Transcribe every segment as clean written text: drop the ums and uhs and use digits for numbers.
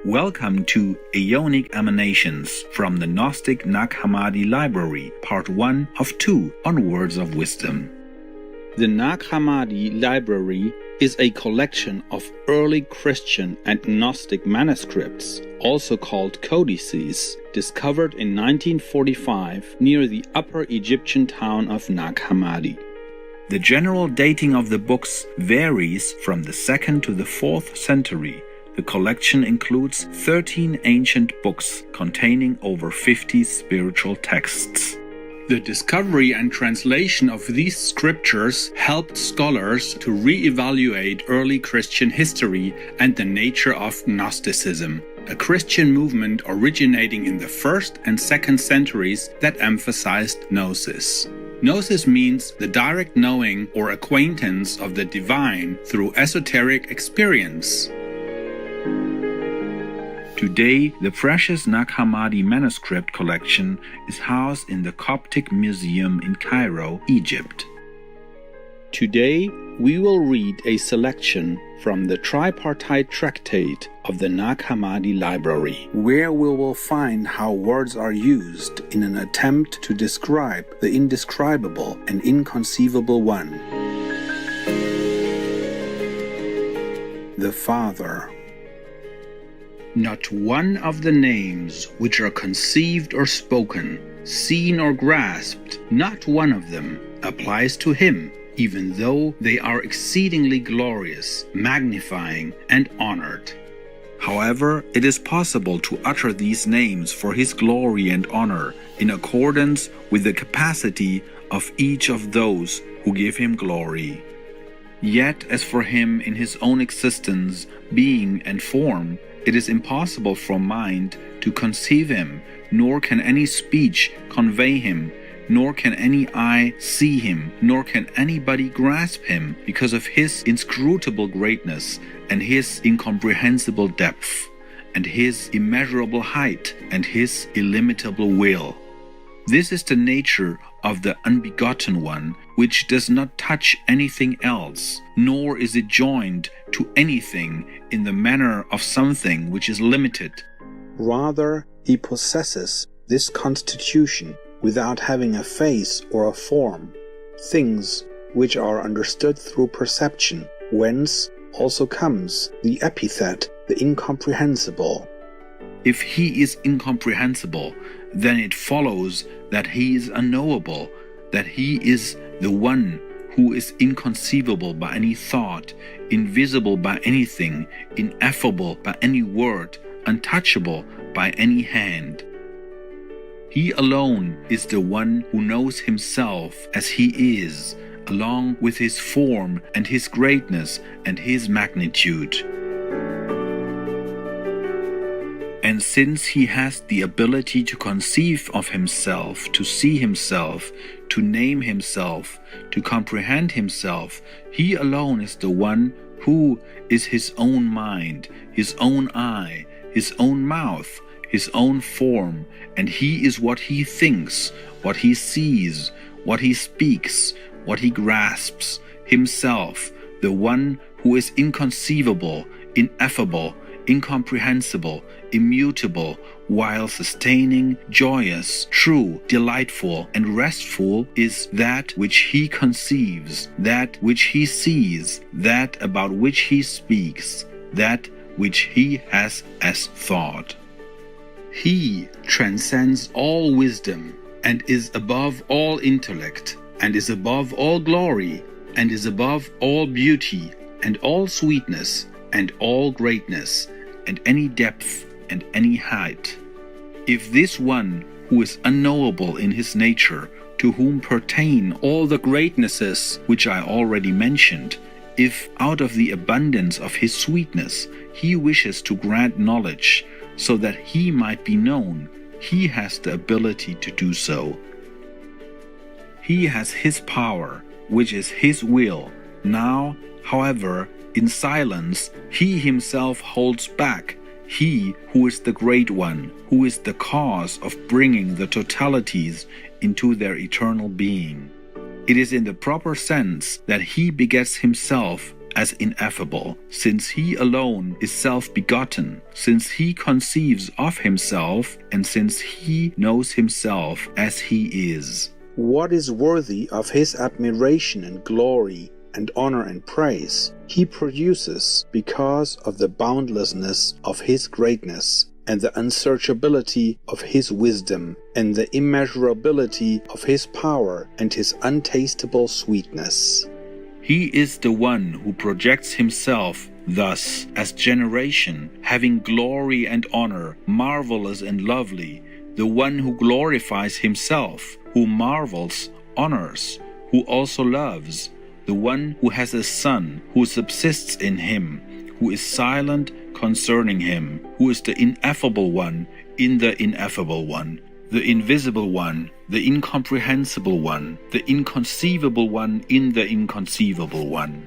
Welcome to Aeonic Emanations from the Gnostic Nag Hammadi Library, Part 1 of 2 on Words of Wisdom. The Nag Hammadi Library is a collection of early Christian and Gnostic manuscripts, also called codices, discovered in 1945 near the Upper Egyptian town of Nag Hammadi. The general dating of the books varies from the 2nd to the 4th century. The collection includes 13 ancient books containing over 50 spiritual texts. The discovery and translation of these scriptures helped scholars to re-evaluate early Christian history and the nature of Gnosticism, a Christian movement originating in the 1st and 2nd centuries that emphasized gnosis. Gnosis means the direct knowing or acquaintance of the divine through esoteric experience. Today, the precious Nag Hammadi manuscript collection is housed in the Coptic Museum in Cairo, Egypt. Today, we will read a selection from the tripartite tractate of the Nag Hammadi Library, where we will find how words are used in an attempt to describe the indescribable and inconceivable one. The Father. Not one of the names which are conceived or spoken, seen or grasped, not one of them applies to him, even though they are exceedingly glorious, magnifying, and honored. However, it is possible to utter these names for his glory and honor in accordance with the capacity of each of those who give him glory. Yet, as for him in his own existence, being, and form, it is impossible for mind to conceive him, nor can any speech convey him, nor can any eye see him, nor can anybody grasp him, because of his inscrutable greatness, and his incomprehensible depth, and his immeasurable height, and his illimitable will. This is the nature of the unbegotten one, which does not touch anything else, nor is it joined to anything in the manner of something which is limited. Rather, he possesses this constitution without having a face or a form, things which are understood through perception, whence also comes the epithet, the incomprehensible. If he is incomprehensible, then it follows that he is unknowable, that he is the one who is inconceivable by any thought, invisible by anything, ineffable by any word, untouchable by any hand. He alone is the one who knows himself as he is, along with his form and his greatness and his magnitude. And since he has the ability to conceive of himself, to see himself, to name himself, to comprehend himself, he alone is the one who is his own mind, his own eye, his own mouth, his own form, and he is what he thinks, what he sees, what he speaks, what he grasps, himself, the one who is inconceivable, ineffable, incomprehensible, immutable, while sustaining, joyous, true, delightful, and restful is that which he conceives, that which he sees, that about which he speaks, that which he has as thought. He transcends all wisdom, and is above all intellect, and is above all glory, and is above all beauty, and all sweetness, and all greatness, and any depth and any height. If this one who is unknowable in his nature, to whom pertain all the greatnesses which I already mentioned, if out of the abundance of his sweetness he wishes to grant knowledge, so that he might be known, he has the ability to do so. He has his power, which is his will. Now, however, in silence, he himself holds back, he who is the Great One, who is the cause of bringing the totalities into their eternal being. It is in the proper sense that he begets himself as ineffable, since he alone is self-begotten, since he conceives of himself, and since he knows himself as he is. What is worthy of his admiration and glory and honor and praise, he produces because of the boundlessness of his greatness, and the unsearchability of his wisdom, and the immeasurability of his power, and his untastable sweetness. He is the one who projects himself thus as generation, having glory and honor, marvelous and lovely, the one who glorifies himself, who marvels, honors, who also loves, the one who has a son, who subsists in him, who is silent concerning him, who is the ineffable one in the ineffable one, the invisible one, the incomprehensible one, the inconceivable one in the inconceivable one.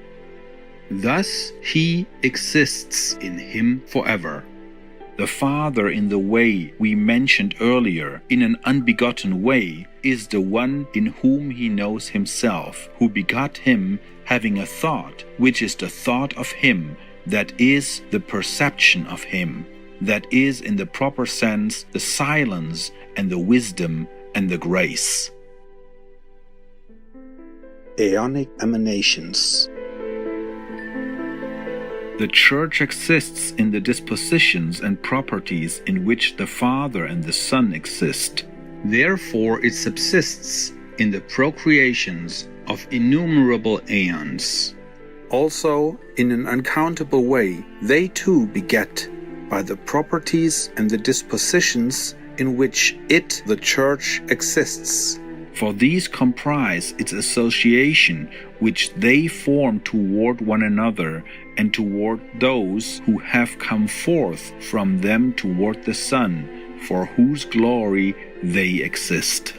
Thus he exists in him forever. The Father, in the way we mentioned earlier, in an unbegotten way, is the one in whom he knows himself, who begot him, having a thought, which is the thought of him, that is the perception of him, that is in the proper sense the silence and the wisdom and the grace. Aeonic emanations. The Church exists in the dispositions and properties in which the Father and the Son exist. Therefore it subsists in the procreations of innumerable aeons. Also, in an uncountable way, they too beget by the properties and the dispositions in which it, the Church, exists. For these comprise its association which they form toward one another and toward those who have come forth from them toward the Son, for whose glory they exist.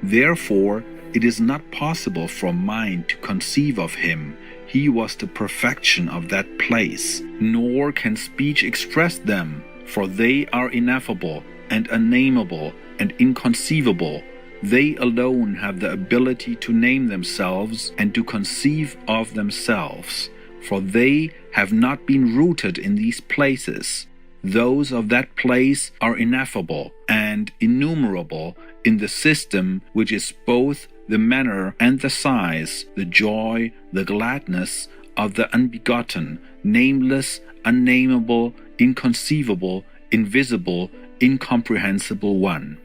Therefore, it is not possible for mind to conceive of him. He was the perfection of that place, nor can speech express them, for they are ineffable and unnameable and inconceivable. They alone have the ability to name themselves and to conceive of themselves, for they have not been rooted in these places. Those of that place are ineffable and innumerable in the system which is both the manner and the size, the joy, the gladness of the unbegotten, nameless, unnameable, inconceivable, invisible, incomprehensible one.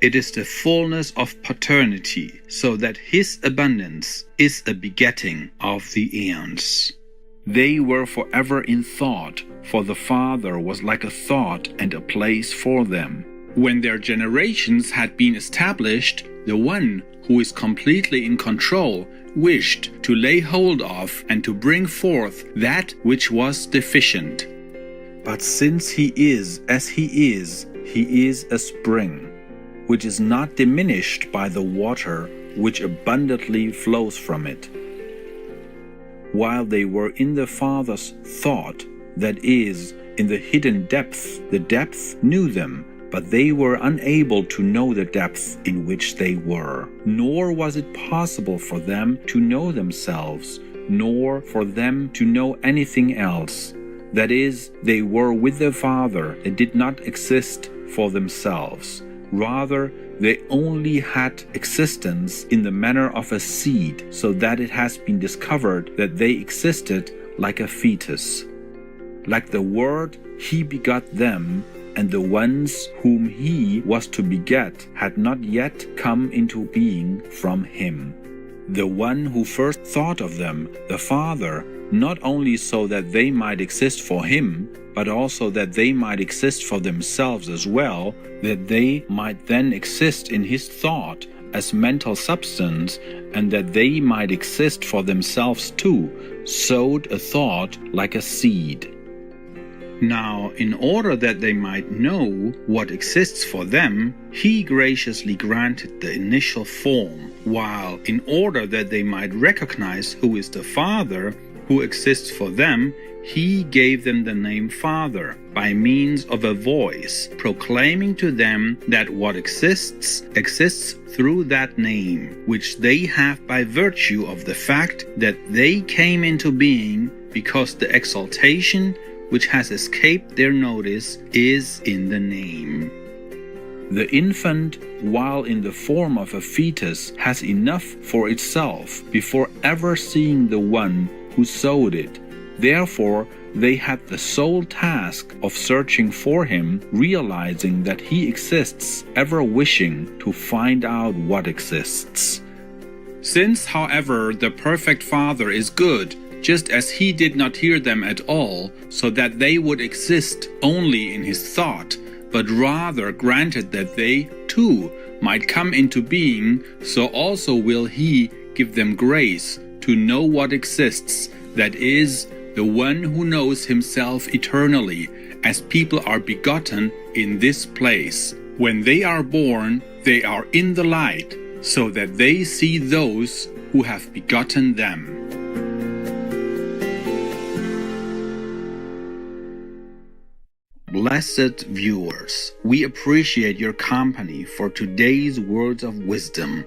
It is the fullness of paternity, so that his abundance is a begetting of the aeons. They were forever in thought, for the Father was like a thought and a place for them. When their generations had been established, the one who is completely in control wished to lay hold of and to bring forth that which was deficient. But since he is as he is a spring, which is not diminished by the water which abundantly flows from it. While they were in the Father's thought, that is, in the hidden depth, the depth knew them, but they were unable to know the depth in which they were. Nor was it possible for them to know themselves, nor for them to know anything else. That is, they were with their Father and did not exist for themselves. Rather, they only had existence in the manner of a seed, so that it has been discovered that they existed like a fetus. Like the Word, he begot them, and the ones whom he was to beget had not yet come into being from him. The one who first thought of them, the Father, not only so that they might exist for him, but also that they might exist for themselves as well, that they might then exist in his thought as mental substance, and that they might exist for themselves too, sowed a thought like a seed. Now, in order that they might know what exists for them, he graciously granted the initial form, while in order that they might recognize who is the Father, who exists for them, he gave them the name Father by means of a voice, proclaiming to them that what exists through that name, which they have by virtue of the fact that they came into being, because the exaltation which has escaped their notice is in the name. The infant, while in the form of a fetus, has enough for itself before ever seeing the one who sowed it. Therefore, they had the sole task of searching for him, realizing that he exists, ever wishing to find out what exists. Since, however, the perfect Father is good, just as he did not hear them at all, so that they would exist only in his thought, but rather granted that they, too, might come into being, so also will he give them grace to know what exists, that is, the one who knows himself eternally, as people are begotten in this place. When they are born, they are in the light, so that they see those who have begotten them. Blessed viewers, we appreciate your company for today's words of wisdom.